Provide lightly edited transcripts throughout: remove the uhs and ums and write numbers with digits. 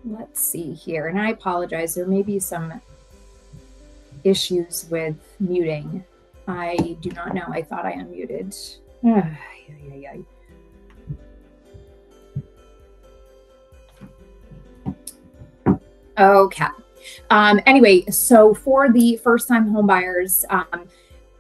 Let's see here, and I apologize, there may be some issues with muting. I do not know. I thought I unmuted. Okay. Anyway, so for the first-time home buyers,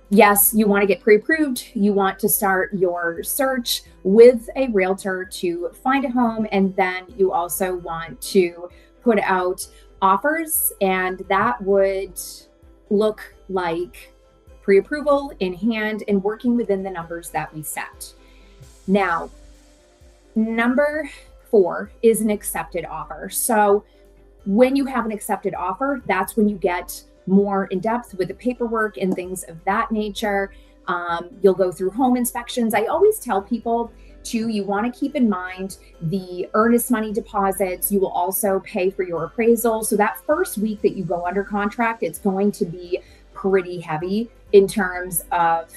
yes, you want to get pre-approved. You want to start your search with a realtor to find a home, and then you also want to put out offers, and that would look like pre-approval in hand and working within the numbers that we set. Now, number 4 is an accepted offer. So when you have an accepted offer, that's when you get more in depth with the paperwork and things of that nature. You'll go through home inspections. I always tell people too, you want to keep in mind the earnest money deposits. You will also pay for your appraisal. So that first week that you go under contract, it's going to be pretty heavy in terms of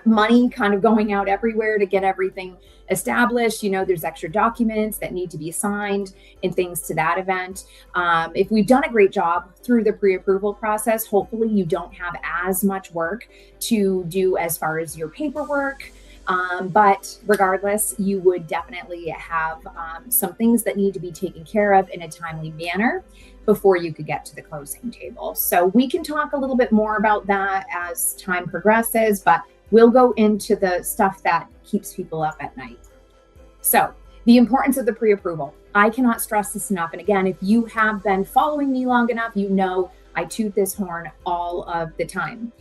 money kind of going out everywhere to get everything established. You know, there's extra documents that need to be signed and things to that event. If we've done a great job through the pre-approval process, hopefully you don't have as much work to do as far as your paperwork. But regardless, you would definitely have some things that need to be taken care of in a timely manner before you could get to the closing table. So we can talk a little bit more about that as time progresses, but we'll go into the stuff that keeps people up at night. So the importance of the pre-approval. I cannot stress this enough. And again, if you have been following me long enough, you know I toot this horn all of the time.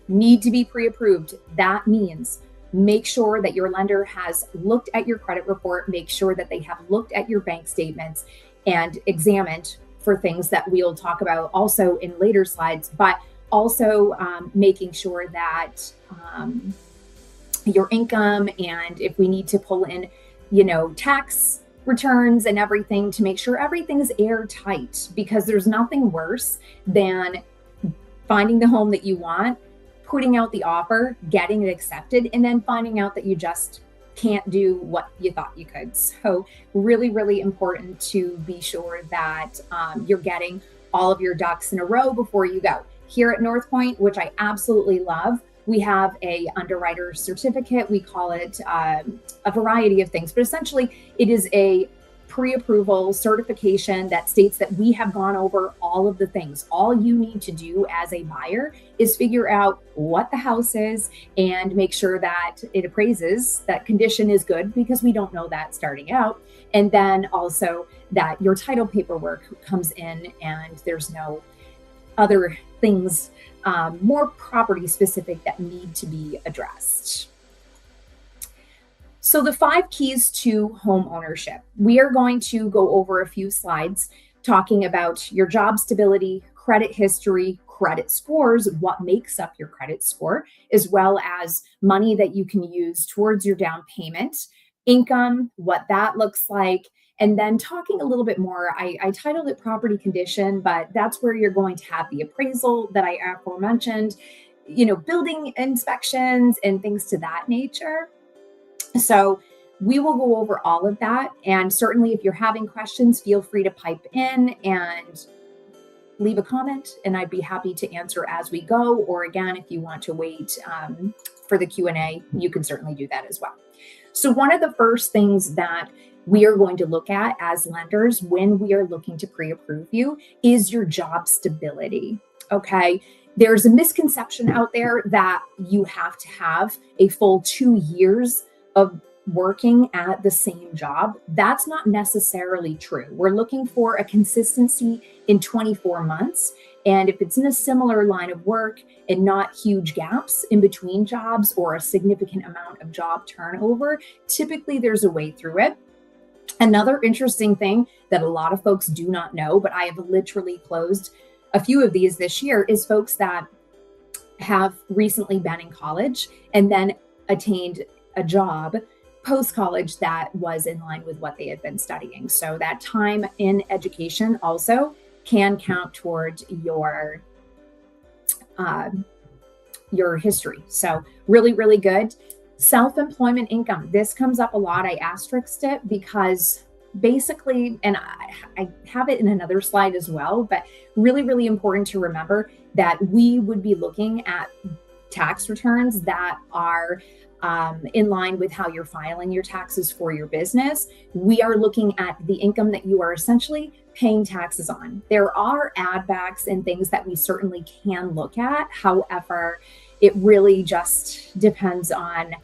Need to be pre-approved. That means make sure that your lender has looked at your credit report, make sure that they have looked at your bank statements and examined for things that we'll talk about also in later slides, but also making sure that your income, and if we need to pull in, you know, tax returns and everything to make sure everything's airtight, because there's nothing worse than finding the home that you want, putting out the offer, getting it accepted, and then finding out that you just can't do what you thought you could. So really, really important to be sure that you're getting all of your ducks in a row before you go. Here at North Point, which I absolutely love, we have a underwriter certificate. We call it a variety of things, but essentially it is a pre-approval certification that states that we have gone over all of the things. All you need to do as a buyer is figure out what the house is and make sure that it appraises, that condition is good, because we don't know that starting out. And then also that your title paperwork comes in and there's no other things, more property specific, that need to be addressed. So the 5 keys to home ownership. We are going to go over a few slides talking about your job stability, credit history, credit scores, what makes up your credit score, as well as money that you can use towards your down payment, income, what that looks like, and then talking a little bit more. I titled it property condition, but that's where you're going to have the appraisal that I aforementioned, building inspections and things to that nature. So we will go over all of that. And certainly if you're having questions, feel free to pipe in and leave a comment, and I'd be happy to answer as we go. Or again, if you want to wait for the Q&A, you can certainly do that as well. So one of the first things that we are going to look at as lenders when we are looking to pre-approve you is your job stability. Okay. There's a misconception out there that you have to have a full 2 years of working at the same job. That's not necessarily true. We're looking for a consistency in 24 months. And if it's in a similar line of work and not huge gaps in between jobs or a significant amount of job turnover, typically there's a way through it. Another interesting thing that a lot of folks do not know, but I have literally closed a few of these this year, is folks that have recently been in college and then attained a job post-college that was in line with what they had been studying. So that time in education also can count towards your history. So really, really good. Self-employment income. This comes up a lot. I asterisked it because basically, and I have it in another slide as well, but really, really important to remember that we would be looking at tax returns that are in line with how you're filing your taxes for your business. We are looking at the income that you are essentially paying taxes on. There are add backs and things that we certainly can look at. However, it really just depends on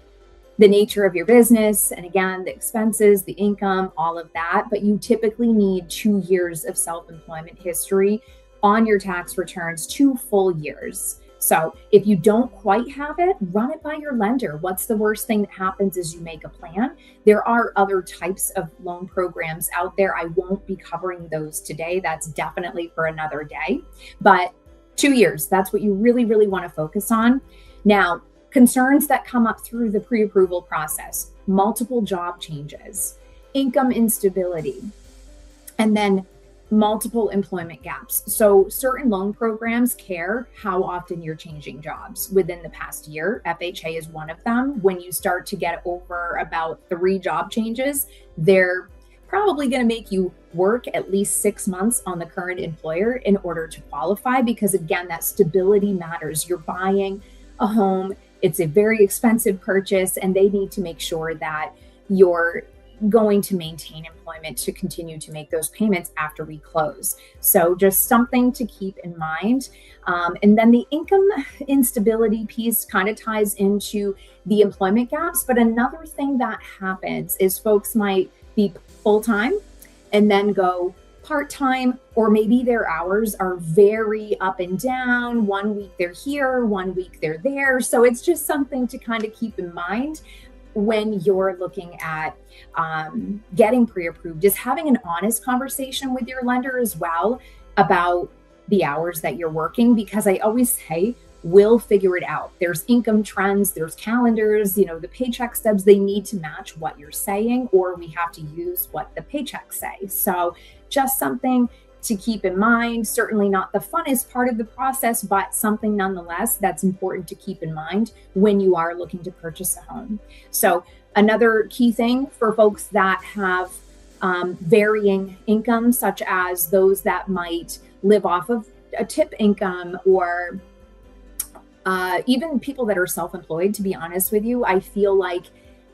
the nature of your business. And again, the expenses, the income, all of that. But you typically need 2 years of self-employment history on your tax returns, 2 full years. So if you don't quite have it, run it by your lender. What's the worst thing that happens is you make a plan. There are other types of loan programs out there. I won't be covering those today. That's definitely for another day. But 2 years, that's what you really, really want to focus on. Now, concerns that come up through the pre-approval process, multiple job changes, income instability, and then multiple employment gaps. So certain loan programs care how often you're changing jobs within the past year. FHA is one of them. When you start to get over about 3 job changes, they're probably going to make you work at least 6 months on the current employer in order to qualify, because again, that stability matters. You're buying a home. It's a very expensive purchase, and they need to make sure that you're going to maintain employment to continue to make those payments after we close. So just something to keep in mind. And then the income instability piece kind of ties into the employment gaps. But another thing that happens is folks might be full-time and then go part-time, or maybe their hours are very up and down. 1 week they're here, 1 week they're there. So it's just something to kind of keep in mind when you're looking at getting pre-approved, is having an honest conversation with your lender as well about the hours that you're working, because I always say, we'll figure it out. There's income trends, there's calendars, the paycheck stubs, they need to match what you're saying, or we have to use what the paychecks say. So just something to keep in mind. Certainly not the funnest part of the process, but something nonetheless that's important to keep in mind when you are looking to purchase a home. So another key thing for folks that have varying income, such as those that might live off of a tip income, or even people that are self-employed, to be honest with you, I feel like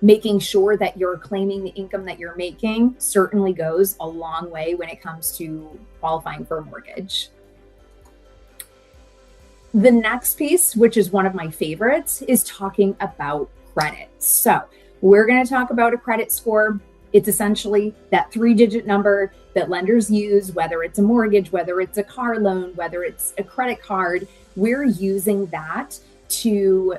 making sure that you're claiming the income that you're making certainly goes a long way when it comes to qualifying for a mortgage. The next piece, which is one of my favorites, is talking about credit. So we're going to talk about a credit score. It's essentially that 3-digit number that lenders use, whether it's a mortgage, whether it's a car loan, whether it's a credit card. We're using that to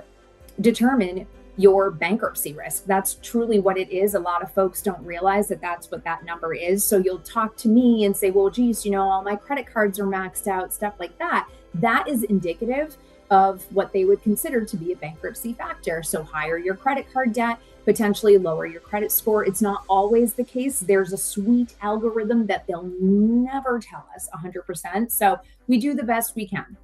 determine your bankruptcy risk. That's truly what it is. A lot of folks don't realize that that's what that number is. So you'll talk to me and say, well, geez, all my credit cards are maxed out, stuff like that. That is indicative of what they would consider to be a bankruptcy factor. So higher your credit card debt, potentially lower your credit score. It's not always the case. There's a sweet algorithm that they'll never tell us 100%. So we do the best we can.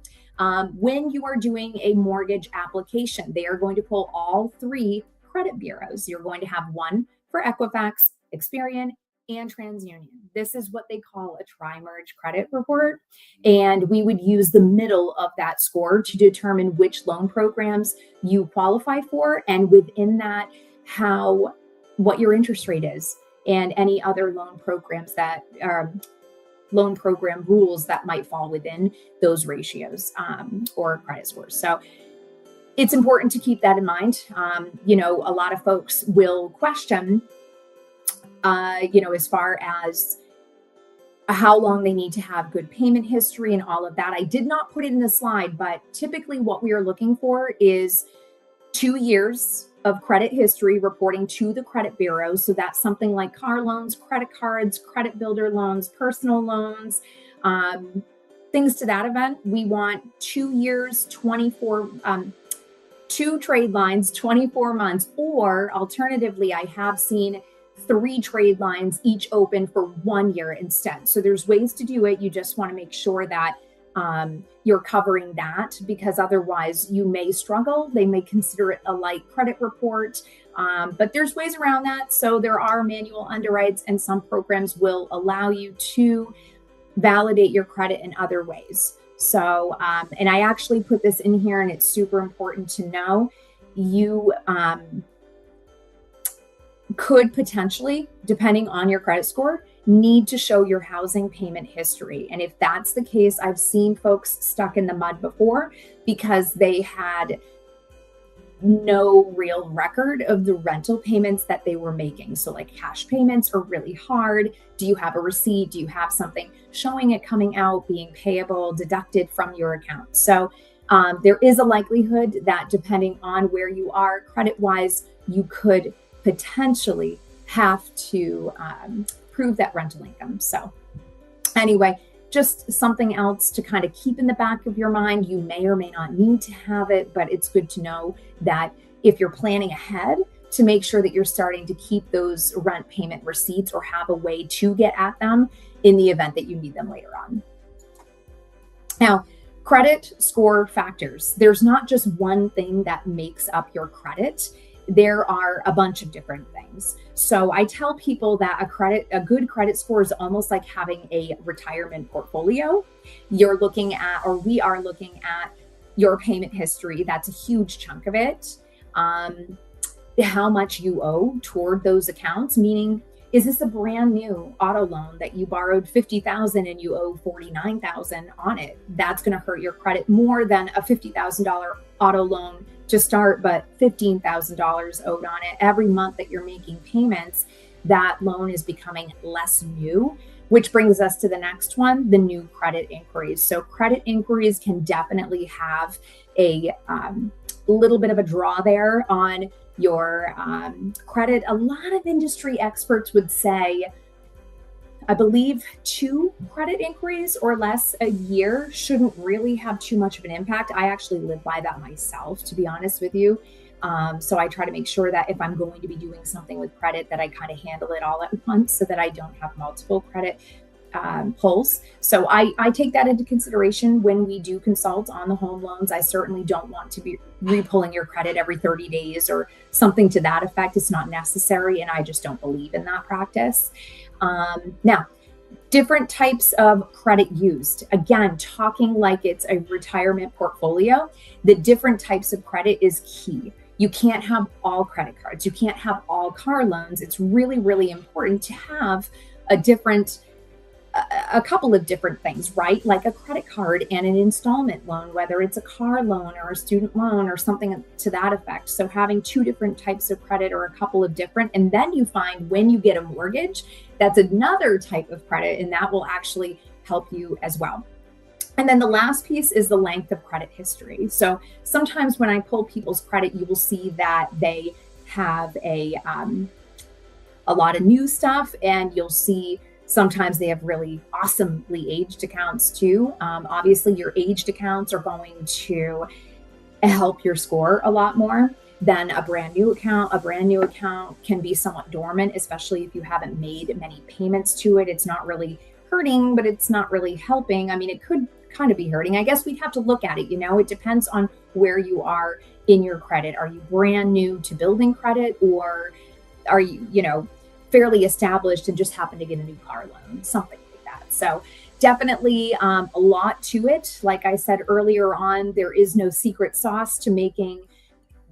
When you are doing a mortgage application, they are going to pull all 3 credit bureaus. You're going to have one for Equifax, Experian, and TransUnion. This is what they call a tri-merge credit report. And we would use the middle of that score to determine which loan programs you qualify for. And within that, what your interest rate is and any other loan programs that loan program rules that might fall within those ratios or credit scores. So it's important to keep that in mind. A lot of folks will question, as far as how long they need to have good payment history and all of that. I did not put it in the slide, but typically what we are looking for is 2 years of credit history reporting to the credit bureau. So that's something like car loans, credit cards, credit builder loans, personal loans, things to that event. We want 2 years, 2 trade lines, 24 months, or alternatively, I have seen 3 trade lines each open for 1 year instead. So there's ways to do it. You just want to make sure that you're covering that, because otherwise you may struggle. They may consider it a light credit report, but there's ways around that. So there are manual underwrites, and some programs will allow you to validate your credit in other ways. So, and I actually put this in here, and it's super important to know. You could potentially, depending on your credit score, need to show your housing payment history. And if that's the case, I've seen folks stuck in the mud before because they had no real record of the rental payments that they were making. So like cash payments are really hard. Do you have a receipt? Do you have something showing it coming out, being payable, deducted from your account? So there is a likelihood that depending on where you are credit-wise, you could potentially have to prove that rental income. So anyway, just something else to kind of keep in the back of your mind. You may or may not need to have it, but it's good to know that if you're planning ahead, to make sure that you're starting to keep those rent payment receipts or have a way to get at them in the event that you need them later on. Now, credit score factors. There's not just one thing that makes up your credit. There are a bunch of different things. So I tell people that a good credit score is almost like having a retirement portfolio. You're looking at, or we are looking at, your payment history. That's a huge chunk of it. How much you owe toward those accounts, meaning, is this a brand new auto loan that you borrowed $50,000 and you owe $49,000 on it? That's going to hurt your credit more than a $50,000 auto loan to start, but $15,000 owed on it. Every month that you're making payments, that loan is becoming less new, which brings us to the next one, the new credit inquiries. So credit inquiries can definitely have a little bit of a draw there on your credit. A lot of industry experts would say, I believe 2 credit inquiries or less a year shouldn't really have too much of an impact. I actually live by that myself, to be honest with you. So I try to make sure that if I'm going to be doing something with credit, that I kind of handle it all at once so that I don't have multiple credit pulls. So I take that into consideration when we do consult on the home loans. I certainly don't want to be repulling your credit every 30 days or something to that effect. It's not necessary, and I just don't believe in that practice. Now, different types of credit used. Again, talking like it's a retirement portfolio, the different types of credit is key. You can't have all credit cards. You can't have all car loans. It's really, really important to have a couple of different things, right? Like a credit card and an installment loan, whether it's a car loan or a student loan or something to that effect. So having 2 different types of credit or a couple of different, and then you find when you get a mortgage, that's another type of credit, and that will actually help you as well. And then the last piece is the length of credit history. So sometimes when I pull people's credit, you will see that they have a lot of new stuff, and you'll see sometimes they have really awesomely aged accounts too. Obviously, your aged accounts are going to help your score a lot more than a brand new account. A brand new account can be somewhat dormant, especially if you haven't made many payments to it. It's not really hurting, but it's not really helping. I mean, it could kind of be hurting. I guess we'd have to look at it. It depends on where you are in your credit. Are you brand new to building credit, or are you, fairly established and just happen to get a new car loan, something like that. So definitely a lot to it. Like I said earlier on, there is no secret sauce to making,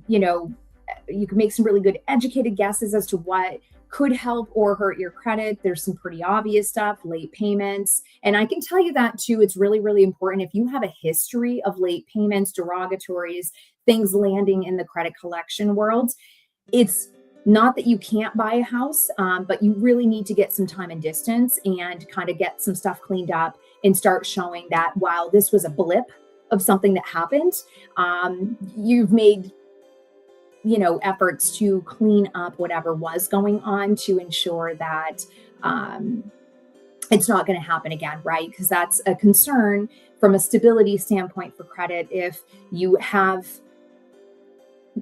you can make some really good educated guesses as to what could help or hurt your credit. There's some pretty obvious stuff, late payments. And I can tell you that too, it's really, really important. If you have a history of late payments, derogatories, things landing in the credit collection world, it's not that you can't buy a house, but you really need to get some time and distance and kind of get some stuff cleaned up and start showing that while this was a blip of something that happened, you've made efforts to clean up whatever was going on to ensure that it's not going to happen again, right? Because that's a concern from a stability standpoint for credit. If you have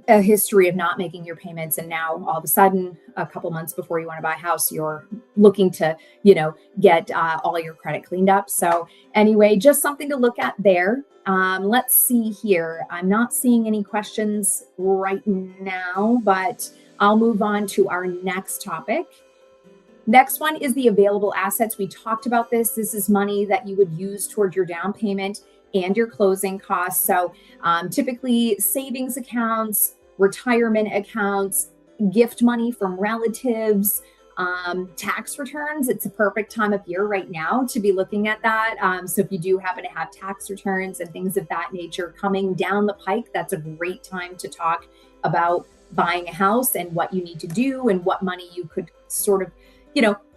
a history of not making your payments, and now all of a sudden, a couple months before you want to buy a house, you're looking to, get all your credit cleaned up. So anyway, just something to look at there. Let's see here. I'm not seeing any questions right now, but I'll move on to our next topic. Next one is the available assets. We talked about this. This is money that you would use towards your down payment and your closing costs. So typically savings accounts, retirement accounts, gift money from relatives, tax returns. It's a perfect time of year right now to be looking at that. So if you do happen to have tax returns and things of that nature coming down the pike, that's a great time to talk about buying a house and what you need to do and what money you could sort of,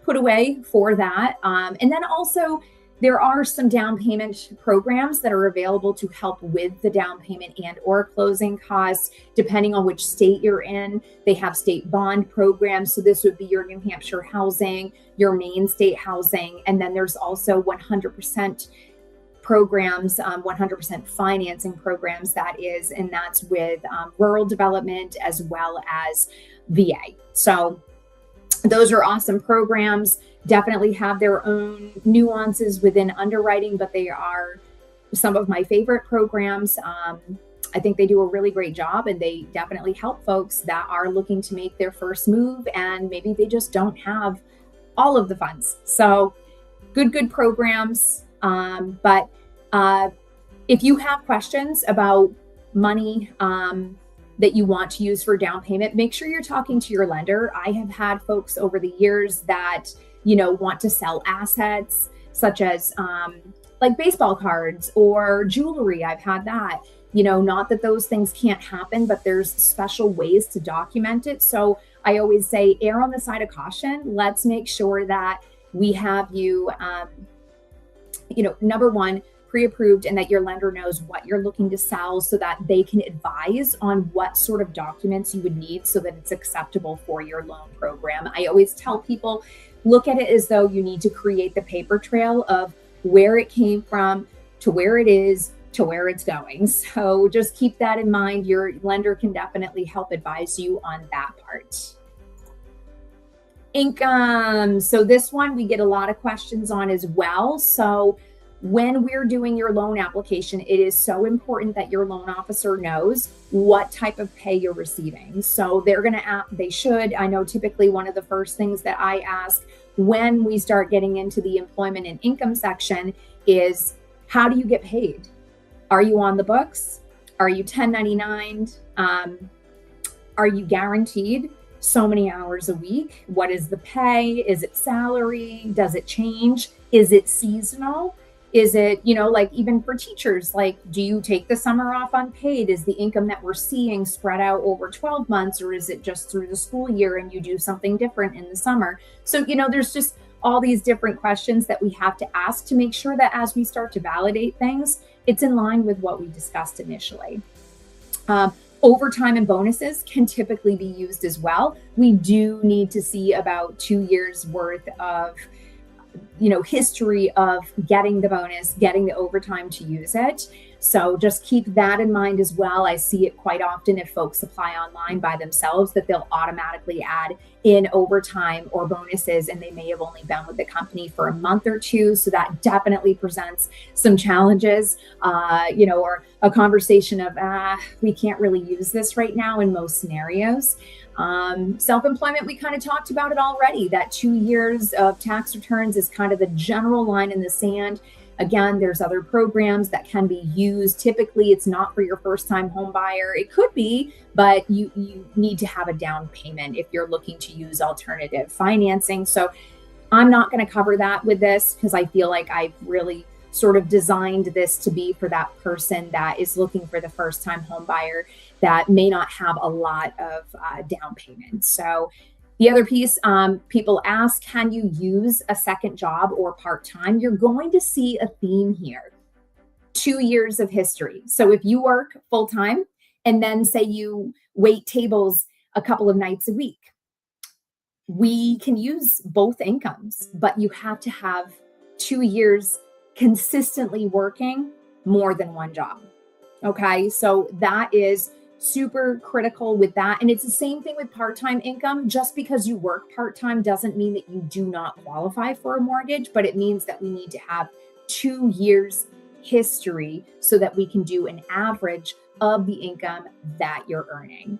put away for that. And then also, there are some down payment programs that are available to help with the down payment and or closing costs, depending on which state you're in. They have state bond programs. So this would be your New Hampshire housing, your Maine state housing. And then there's also 100% programs, 100% financing programs, and that's with rural development as well as VA. So those are awesome programs. Definitely have their own nuances within underwriting, but they are some of my favorite programs. I think they do a really great job, and they definitely help folks that are looking to make their first move and maybe they just don't have all of the funds. So good programs. But if you have questions about money, that you want to use for down payment, make sure you're talking to your lender. I have had folks over the years that, want to sell assets such as like baseball cards or jewelry. I've had that, not that those things can't happen, but there's special ways to document it. So I always say err on the side of caution. Let's make sure that we have you, number one, pre-approved, and that your lender knows what you're looking to sell so that they can advise on what sort of documents you would need so that it's acceptable for your loan program. I always tell people, look at it as though you need to create the paper trail of where it came from to where it is to where it's going. So just keep that in mind. Your lender can definitely help advise you on that part. Income. So this one we get a lot of questions on as well. So when we're doing your loan application, it is so important that your loan officer knows what type of pay you're receiving. So they should. I know typically one of the first things that I ask when we start getting into the employment and income section is, how do you get paid? Are you on the books? Are you 1099? Are you guaranteed so many hours a week? What is the pay? Is it salary? Does it change? Is it seasonal? Is it, like even for teachers, like, do you take the summer off unpaid? Is the income that we're seeing spread out over 12 months, or is it just through the school year and you do something different in the summer? So, there's just all these different questions that we have to ask to make sure that as we start to validate things, it's in line with what we discussed initially. Overtime and bonuses can typically be used as well. We do need to see about 2 years worth of history of getting the bonus, getting the overtime to use it. So just keep that in mind as well. I see it quite often if folks apply online by themselves that they'll automatically add in overtime or bonuses, and they may have only been with the company for a month or two. So that definitely presents some challenges, or a conversation of, we can't really use this right now in most scenarios. Self-employment, we kind of talked about it already. That 2 years of tax returns is kind of the general line in the sand. Again, there's other programs that can be used. Typically, it's not for your first-time home buyer. It could be, but you need to have a down payment if you're looking to use alternative financing. So I'm not going to cover that with this because I feel like I've really sort of designed this to be for that person that is looking for the first-time home buyer that may not have a lot of down payment. So the other piece, people ask, can you use a second job or part-time? You're going to see a theme here. 2 years of history. So if you work full-time and then say you wait tables a couple of nights a week, we can use both incomes, but you have to have 2 years consistently working more than one job. Okay, so that is super critical with that. And it's the same thing with part-time income. Just because you work part-time doesn't mean that you do not qualify for a mortgage, but it means that we need to have 2 years history so that we can do an average of the income that you're earning.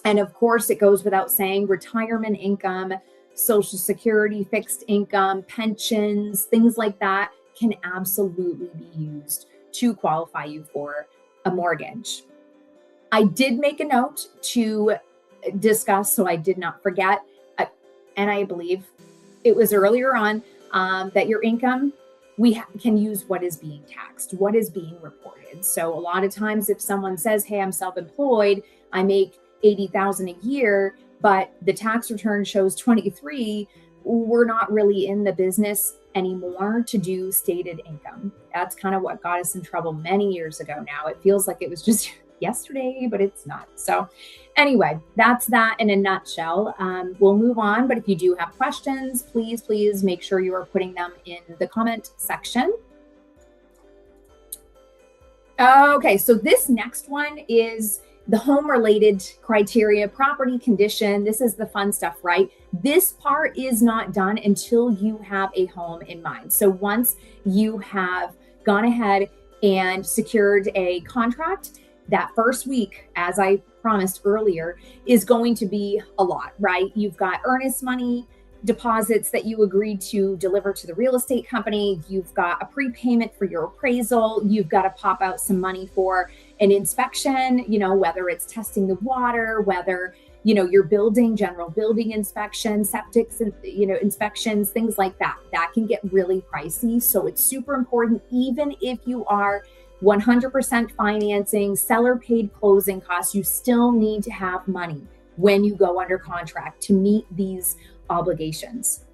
And of course, it goes without saying, retirement income, Social Security, fixed income, pensions, things like that can absolutely be used to qualify you for a mortgage. I did make a note to discuss, so I did not forget, and I believe it was earlier on, that your income, we can use what is being taxed, what is being reported. So a lot of times if someone says, hey, I'm self-employed, I make $80,000 a year, but the tax return shows 23, we're not really in the business anymore to do stated income. That's kind of what got us in trouble many years ago now. It feels like it was just yesterday, but it's not. So anyway, that's that in a nutshell. We'll move on, but if you do have questions, please make sure you are putting them in the comment section. Okay, so this next one is the home-related criteria, property condition. This is the fun stuff, right? This part is not done until you have a home in mind. So once you have gone ahead and secured a contract, that first week, as I promised earlier, is going to be a lot, right? You've got earnest money deposits that you agreed to deliver to the real estate company. You've got a prepayment for your appraisal. You've got to pop out some money for an inspection, whether it's testing the water, whether, you're building, general building inspections, septics, inspections, things like that. That can get really pricey. So it's super important, even if you are 100% financing, seller paid closing costs, you still need to have money when you go under contract to meet these obligations.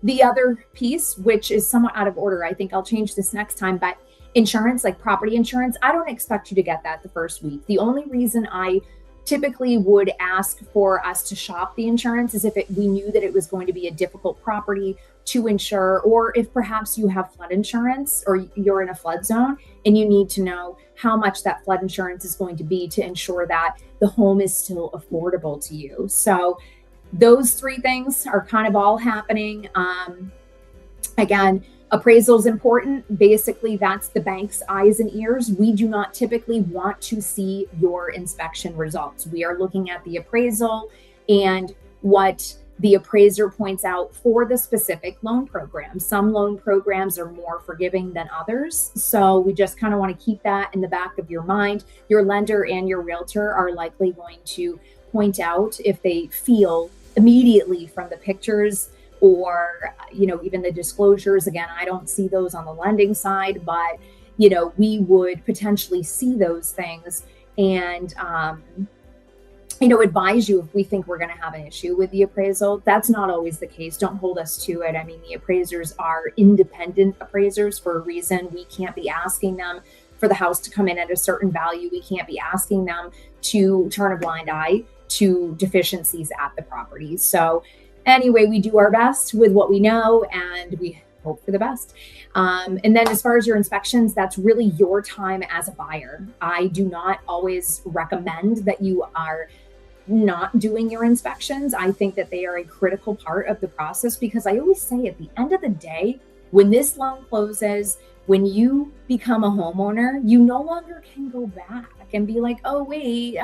The other piece, which is somewhat out of order, I think I'll change this next time, but insurance, like property insurance, I don't expect you to get that the first week. The only reason I typically would ask for us to shop the insurance is if we knew that it was going to be a difficult property to insure, or if perhaps you have flood insurance or you're in a flood zone and you need to know how much that flood insurance is going to be to ensure that the home is still affordable to you. So those three things are kind of all happening. Again, appraisal is important. Basically, that's the bank's eyes and ears. We do not typically want to see your inspection results. We are looking at the appraisal and what the appraiser points out for the specific loan program. Some loan programs are more forgiving than others. So we just kind of want to keep that in the back of your mind. Your lender and your realtor are likely going to point out if they feel immediately from the pictures or, even the disclosures. Again, I don't see those on the lending side, but, we would potentially see those things and, advise you if we think we're going to have an issue with the appraisal. That's not always the case. Don't hold us to it. I mean, the appraisers are independent appraisers for a reason. We can't be asking them for the house to come in at a certain value. We can't be asking them to turn a blind eye to deficiencies at the property. So anyway, we do our best with what we know, and we hope for the best. And then as far as your inspections, that's really your time as a buyer. I do not always recommend that you are not doing your inspections. I think that they are a critical part of the process, because I always say at the end of the day, when this loan closes, when you become a homeowner, you no longer can go back and be like, oh, wait,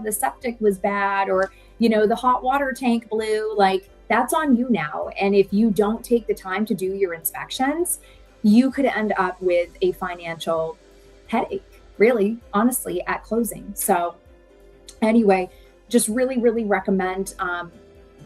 the septic was bad, or, the hot water tank blew. Like, that's on you now. And if you don't take the time to do your inspections, you could end up with a financial headache, really, honestly, at closing. So anyway, just really, really recommend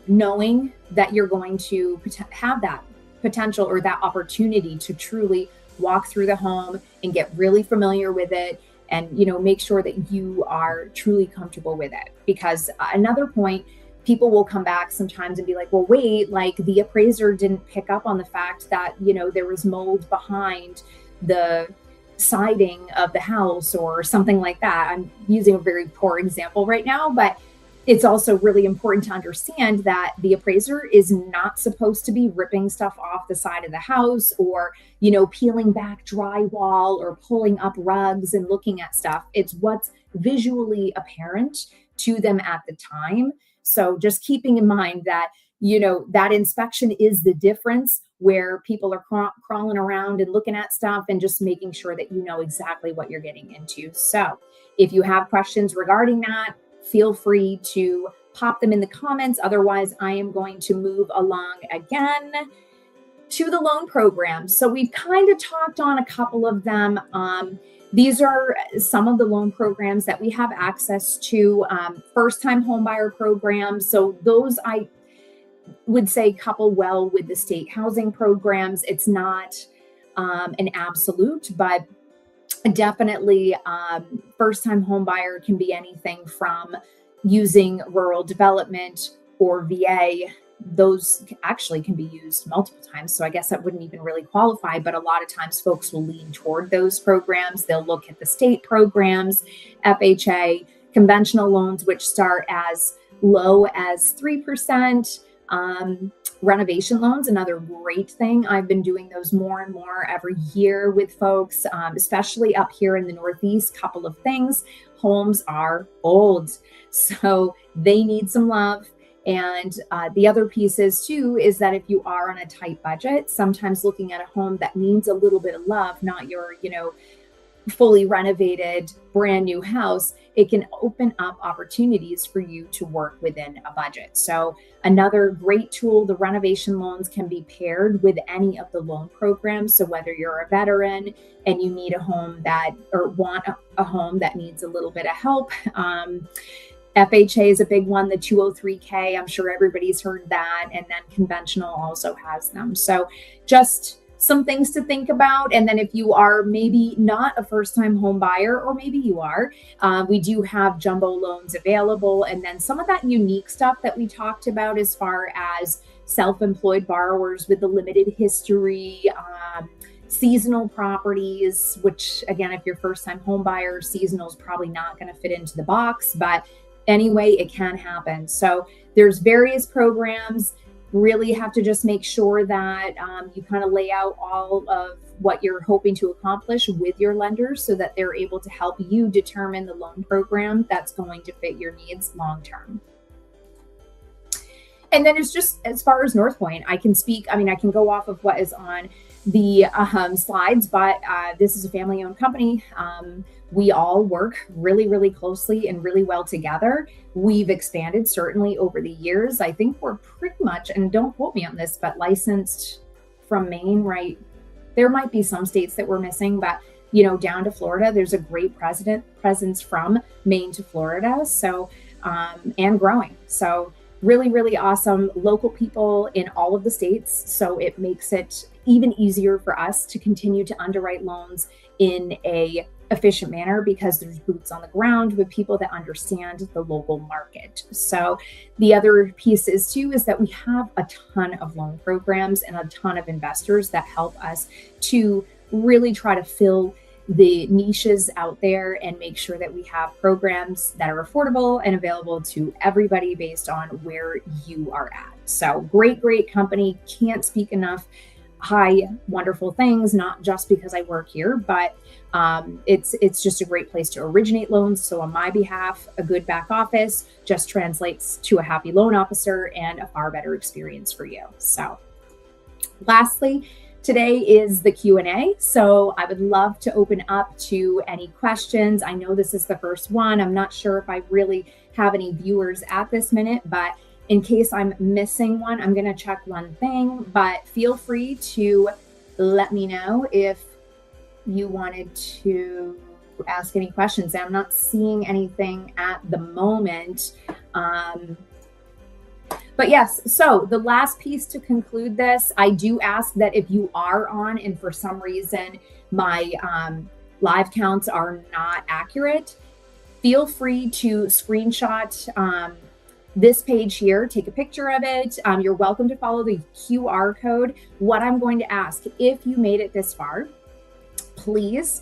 knowing that you're going to have that potential or that opportunity to truly walk through the home and get really familiar with it, and make sure that you are truly comfortable with it. Because another point, people will come back sometimes and be like, well, wait, like the appraiser didn't pick up on the fact that there was mold behind the siding of the house or something like that. I'm using a very poor example right now, but it's also really important to understand that the appraiser is not supposed to be ripping stuff off the side of the house, or, peeling back drywall or pulling up rugs and looking at stuff. It's what's visually apparent to them at the time. So just keeping in mind that, that inspection is the difference, where people are crawling around and looking at stuff, and just making sure that you know exactly what you're getting into. So if you have questions regarding that, feel free to pop them in the comments. Otherwise, I am going to move along again to the loan programs. So we've kind of talked on a couple of them. These are some of the loan programs that we have access to. First-time homebuyer programs. So those I would say couple well with the state housing programs. It's not an absolute, but definitely first-time homebuyer can be anything from using rural development or VA. Those actually can be used multiple times. So I guess that wouldn't even really qualify, but a lot of times folks will lean toward those programs. They'll look at the state programs, FHA, conventional loans, which start as low as 3%. Renovation loans, another great thing. I've been doing those more and more every year with folks, especially up here in the Northeast. Couple of things. Homes are old, so they need some love. And the other piece is too, is that if you are on a tight budget, sometimes looking at a home that needs a little bit of love, not your, fully renovated brand new house, it can open up opportunities for you to work within a budget. So another great tool, the renovation loans can be paired with any of the loan programs. So whether you're a veteran and you need a home that, or want a home that needs a little bit of help, FHA is a big one, the 203K. I'm sure everybody's heard that. And then conventional also has them. So just some things to think about. And then if you are maybe not a first-time home buyer, or maybe you are, we do have jumbo loans available. And then some of that unique stuff that we talked about as far as self-employed borrowers with the limited history, seasonal properties, which again, if you're first-time home buyer, seasonal is probably not going to fit into the box, but anyway, it can happen. So there's various programs. Really have to just make sure that you kind of lay out all of what you're hoping to accomplish with your lenders, so that they're able to help you determine the loan program that's going to fit your needs long term. And then it's just, as far as North Point, I can go off of what is on the slides, but this is a family-owned company. We all work really, really closely and really well together. We've expanded certainly over the years. I think we're pretty much, and don't quote me on this, but licensed from Maine, right? There might be some states that we're missing, but down to Florida, there's a great presence from Maine to Florida. So, and growing. So really, really awesome local people in all of the states. So it makes it even easier for us to continue to underwrite loans in a efficient manner because there's boots on the ground with people that understand the local market. So the other piece is too, is that we have a ton of loan programs and a ton of investors that help us to really try to fill the niches out there and make sure that we have programs that are affordable and available to everybody based on where you are at. So great company. Can't speak enough high, wonderful things, not just because I work here, but it's just a great place to originate loans. So on my behalf, a good back office just translates to a happy loan officer and a far better experience for you. So lastly, today is the Q&A. So I would love to open up to any questions. I know this is the first one. I'm not sure if I really have any viewers at this minute, but in case I'm missing one, I'm going to check one thing, but feel free to let me know if you wanted to ask any questions. I'm not seeing anything at the moment. But yes, so the last piece to conclude this, I do ask that if you are on and for some reason my live counts are not accurate, feel free to screenshot this page here, take a picture of it. You're welcome to follow the QR code. What I'm going to ask, if you made it this far, please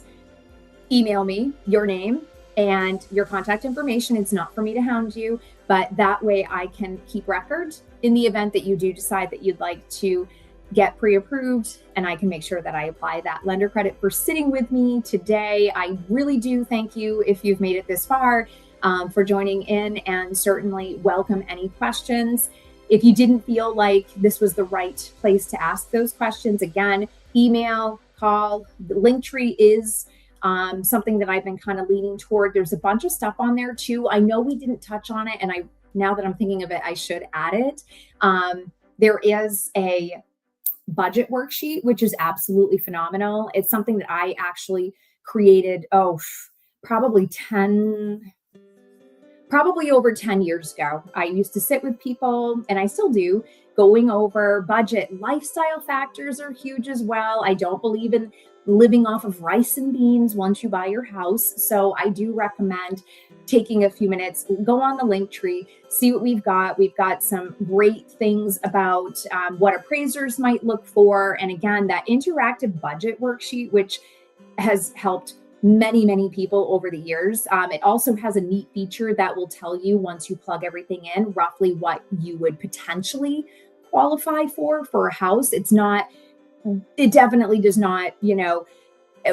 email me your name and your contact information. It's not for me to hound you, but that way I can keep record in the event that you do decide that you'd like to get pre-approved, and I can make sure that I apply that lender credit for sitting with me today. I really do thank you if you've made it this far. For joining in, and certainly welcome any questions. If you didn't feel like this was the right place to ask those questions, again, email, call. The Linktree is something that I've been kind of leaning toward. There's a bunch of stuff on there too. I know we didn't touch on it, and now that I'm thinking of it, I should add it. There is a budget worksheet, which is absolutely phenomenal. It's something that I actually created, probably over 10 years ago. I used to sit with people, and I still do, going over budget. Lifestyle factors are huge as well. I don't believe in living off of rice and beans once you buy your house. So I do recommend taking a few minutes, go on the Linktree, see what we've got. We've got some great things about what appraisers might look for. And again, that interactive budget worksheet, which has helped many people over the years. It also has a neat feature that will tell you, once you plug everything in, roughly what you would potentially qualify for a house. It definitely does not,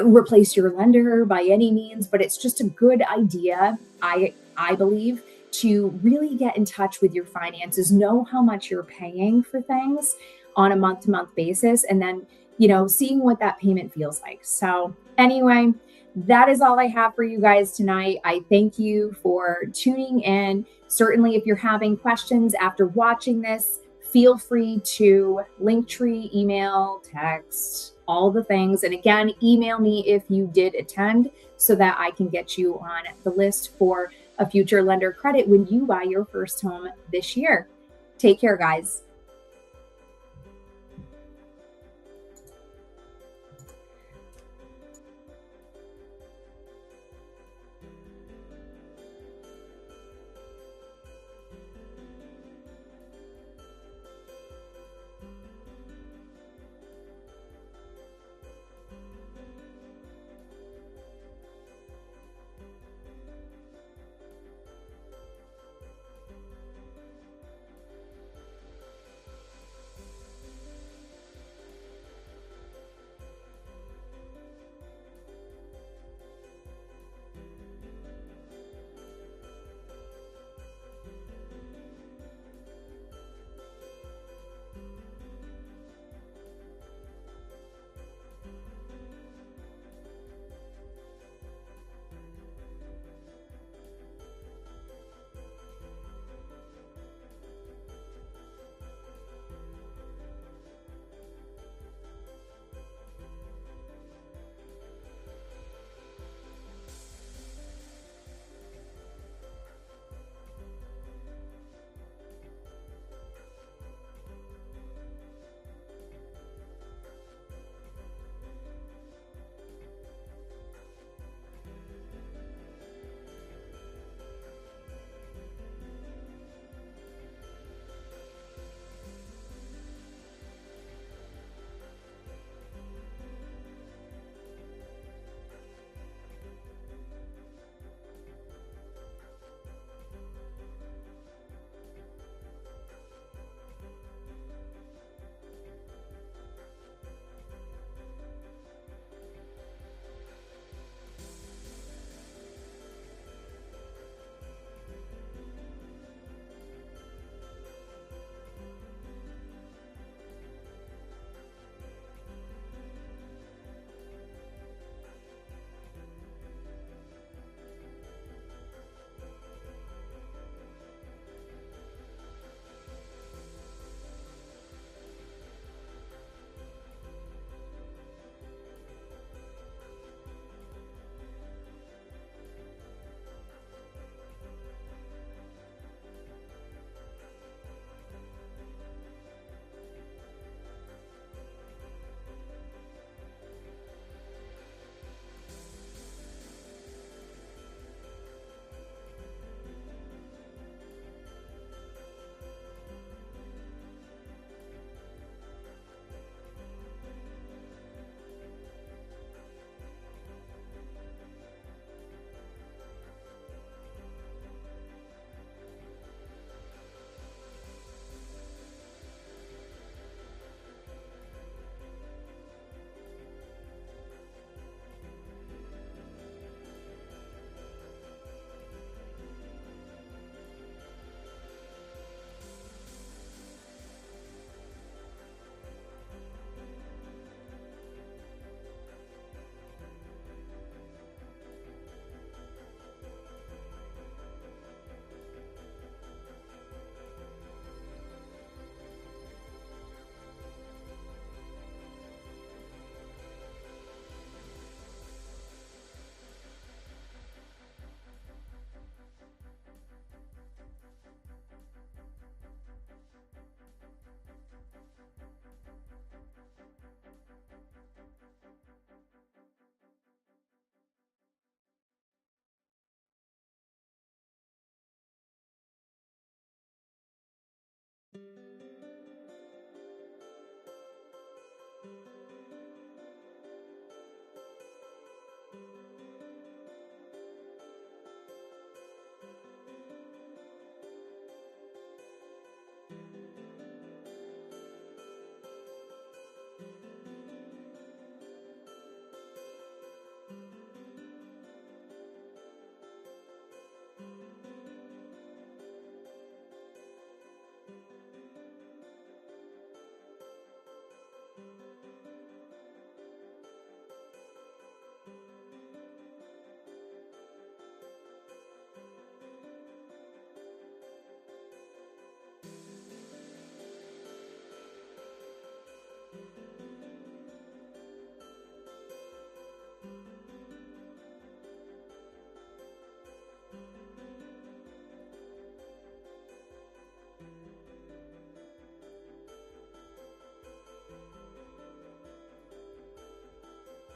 replace your lender by any means, but it's just a good idea, I believe, to really get in touch with your finances, know how much you're paying for things on a month-to-month basis, and then, seeing what that payment feels like. So anyway, that is all I have for you guys tonight. I thank you for tuning in. Certainly, if you're having questions after watching this, feel free to Linktree, email, text, all the things. And again, email me if you did attend so that I can get you on the list for a future lender credit when you buy your first home this year. Take care, guys.